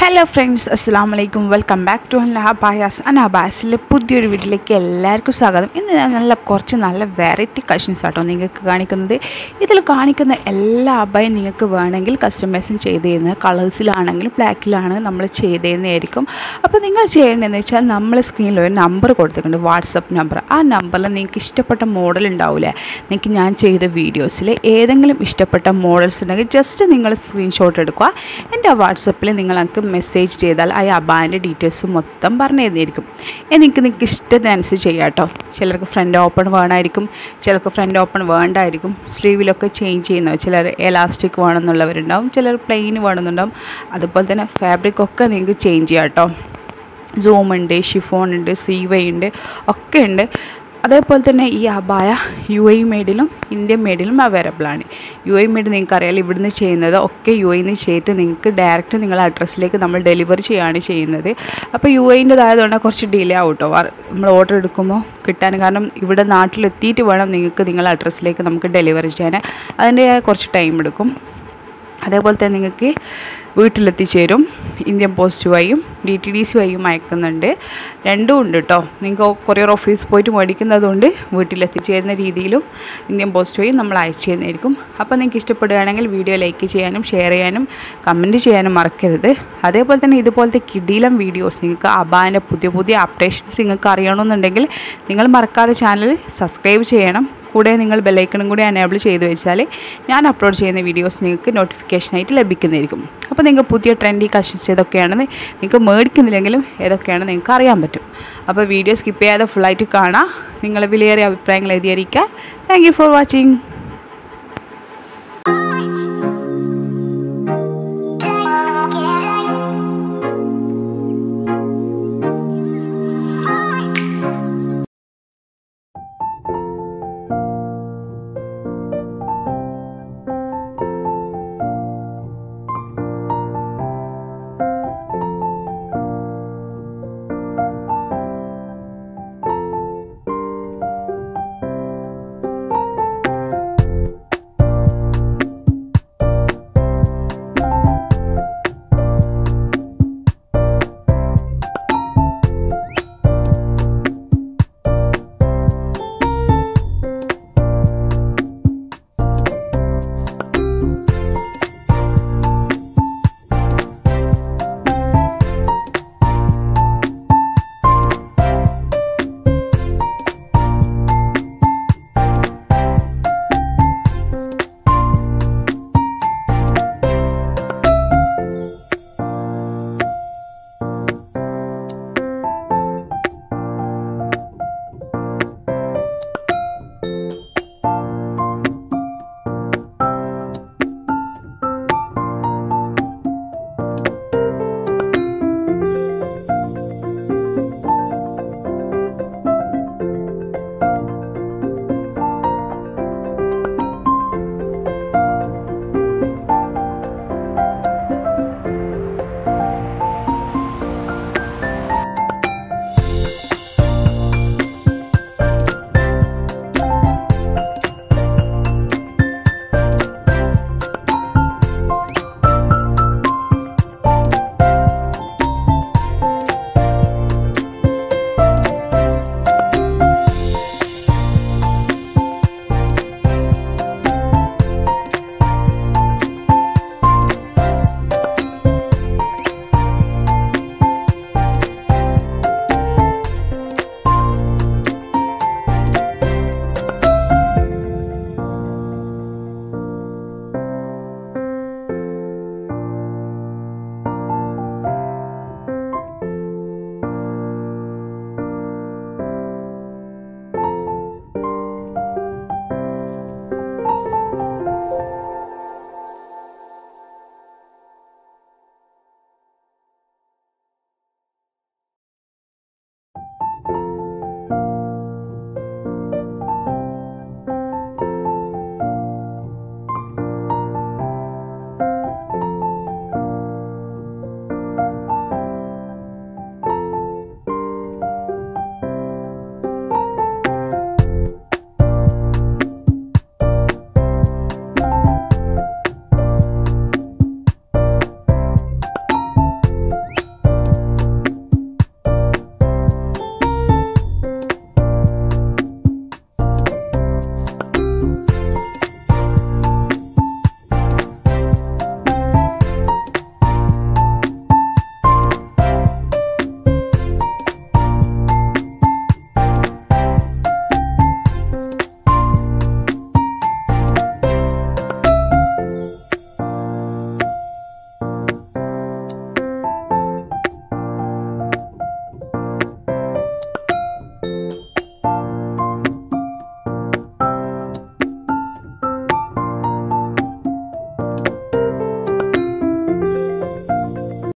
Hello friends, അസ്സലാമു അലൈക്കും. Welcome back to അനാബാസിലെ പുതിയൊരു വീട്ടിലേക്ക് എല്ലാവർക്കും സ്വാഗതം. ഇന്ന് ഞാൻ കുറച്ച് നല്ല വെറൈറ്റി കളക്ഷൻസ് ആട്ടോ നിങ്ങൾക്ക് കാണിക്കുന്നത്. ഇതിൽ കാണിക്കുന്ന എല്ലാ അബായും നിങ്ങൾക്ക് വേണമെങ്കിൽ കസ്റ്റമൈസും ചെയ്ത് തരുന്നത് കളേഴ്സിലാണെങ്കിലും ബ്ലാക്കിലാണ് നമ്മൾ ചെയ്ത് തരുന്നതായിരിക്കും. അപ്പോൾ നിങ്ങൾ ചെയ്യേണ്ടതെന്ന് വെച്ചാൽ നമ്മൾ സ്ക്രീനിൽ ഒരു നമ്പർ കൊടുത്തിട്ടുണ്ട്, വാട്സപ്പ് നമ്പർ. ആ നമ്പറിൽ നിങ്ങൾക്ക് ഇഷ്ടപ്പെട്ട മോഡൽ ഉണ്ടാവില്ലേ, നിങ്ങൾക്ക് ഞാൻ ചെയ്ത വീഡിയോസിൽ ഏതെങ്കിലും ഇഷ്ടപ്പെട്ട മോഡൽസ് ഉണ്ടെങ്കിൽ ജസ്റ്റ് നിങ്ങൾ സ്ക്രീൻഷോട്ട് എടുക്കുക. എൻ്റെ വാട്സപ്പിൽ നിങ്ങൾക്ക് മെസ്സേജ് ചെയ്താൽ ആ അബാൻ്റെ ഡീറ്റെയിൽസ് മൊത്തം പറഞ്ഞു തരുന്നതായിരിക്കും. നിങ്ങൾക്ക് ഇഷ്ടത്തിനനുസരിച്ച് ചെയ്യാം കേട്ടോ. ചിലർക്ക് ഫ്രണ്ട് ഓപ്പൺ വേണമായിരിക്കും, ചിലർക്ക് ഫ്രണ്ട് ഓപ്പൺ വേണ്ടായിരിക്കും. സ്ലീവിലൊക്കെ ചേഞ്ച് ചെയ്യുന്നവർ, ചിലർ എലാസ്റ്റിക് വേണമെന്നുള്ളവരുണ്ടാവും, ചിലർ പ്ലെയിൻ വേണമെന്നുണ്ടാവും. അതുപോലെ തന്നെ ഫാബ്രിക്കൊക്കെ നിങ്ങൾക്ക് ചേഞ്ച് ചെയ്യാം കേട്ടോ. സൂമുണ്ട്, ഷിഫോൺ ഉണ്ട്, സീവൈ ഉണ്ട്, ഒക്കെ ഉണ്ട്. അതേപോലെ തന്നെ ഈ അബായ UAE മെയ്ഡിലും ഇന്ത്യൻ മെയ്ഡിലും അവൈലബിൾ ആണ്. UAE മെയ്ഡ് നിങ്ങൾക്കറിയാലോ, ഇവിടുന്ന് ചെയ്യുന്നത് ഒക്കെ UAE ചെയ്തിട്ട് നിങ്ങൾക്ക് ഡയറക്റ്റ് നിങ്ങളുടെ അഡ്രസ്സിലേക്ക് നമ്മൾ ഡെലിവറി ചെയ്യുകയാണ് ചെയ്യുന്നത്. അപ്പോൾ UAEൻ്റെതായതുകൊണ്ട് കുറച്ച് ഡിലേ ആവും കേട്ടോ നമ്മൾ ഓർഡർ എടുക്കുമ്പോൾ കിട്ടാൻ. കാരണം ഇവിടെ നാട്ടിലെത്തിയിട്ട് വേണം നിങ്ങൾക്ക് നിങ്ങളുടെ അഡ്രസ്സിലേക്ക് നമുക്ക് ഡെലിവറി ചെയ്യാൻ. അതിൻ്റെ കുറച്ച് ടൈം എടുക്കും. അതേപോലെ തന്നെ നിങ്ങൾക്ക് വീട്ടിലെത്തിച്ചേരും. ഇന്ത്യൻ പോസ്റ്റ് വഴിയും DTDC വഴിയും അയക്കുന്നുണ്ട്. രണ്ടും ഉണ്ട് കേട്ടോ. നിങ്ങൾക്ക് കൊറിയർ ഓഫീസ് പോയിട്ട് മേടിക്കുന്നതുകൊണ്ട് വീട്ടിലെത്തിച്ചേരുന്ന രീതിയിലും ഇന്ത്യൻ പോസ്റ്റ് വഴിയും നമ്മൾ അയച്ചു തരുന്നതായിരിക്കും. അപ്പോൾ നിങ്ങൾക്ക് ഇഷ്ടപ്പെടുകയാണെങ്കിൽ വീഡിയോ ലൈക്ക് ചെയ്യാനും ഷെയർ ചെയ്യാനും കമൻറ്റ് ചെയ്യാനും മറക്കരുത്. അതേപോലെ തന്നെ ഇതുപോലത്തെ കിടിലം വീഡിയോസ് നിങ്ങൾക്ക് അബാൻ്റെ പുതിയ പുതിയ അപ്ഡേഷൻസ് നിങ്ങൾക്ക് അറിയണമെന്നുണ്ടെങ്കിൽ നിങ്ങൾ മറക്കാതെ ചാനൽ സബ്സ്ക്രൈബ് ചെയ്യണം. കൂടെ നിങ്ങൾ ബെല്ലൈക്കണും കൂടി എനേബിൾ ചെയ്ത് വെച്ചാൽ ഞാൻ അപ്ലോഡ് ചെയ്യുന്ന വീഡിയോസ് നിങ്ങൾക്ക് നോട്ടിഫിക്കേഷനായിട്ട് ലഭിക്കുന്നതായിരിക്കും. അപ്പോൾ നിങ്ങൾക്ക് പുതിയ ട്രെൻഡി കളക്ഷൻസ് ഏതൊക്കെയാണെന്ന് നിങ്ങൾക്ക് മേടിക്കുന്നില്ലെങ്കിലും ഏതൊക്കെയാണെന്ന് നിങ്ങൾക്ക് അറിയാൻ പറ്റും. അപ്പോൾ വീഡിയോ സ്കിപ്പ് ചെയ്യാതെ ഫുള്ളായിട്ട് കാണാം. നിങ്ങളെ വിലയേറിയ അഭിപ്രായങ്ങൾ എഴുതിയിരിക്കുക. Thank you for watching.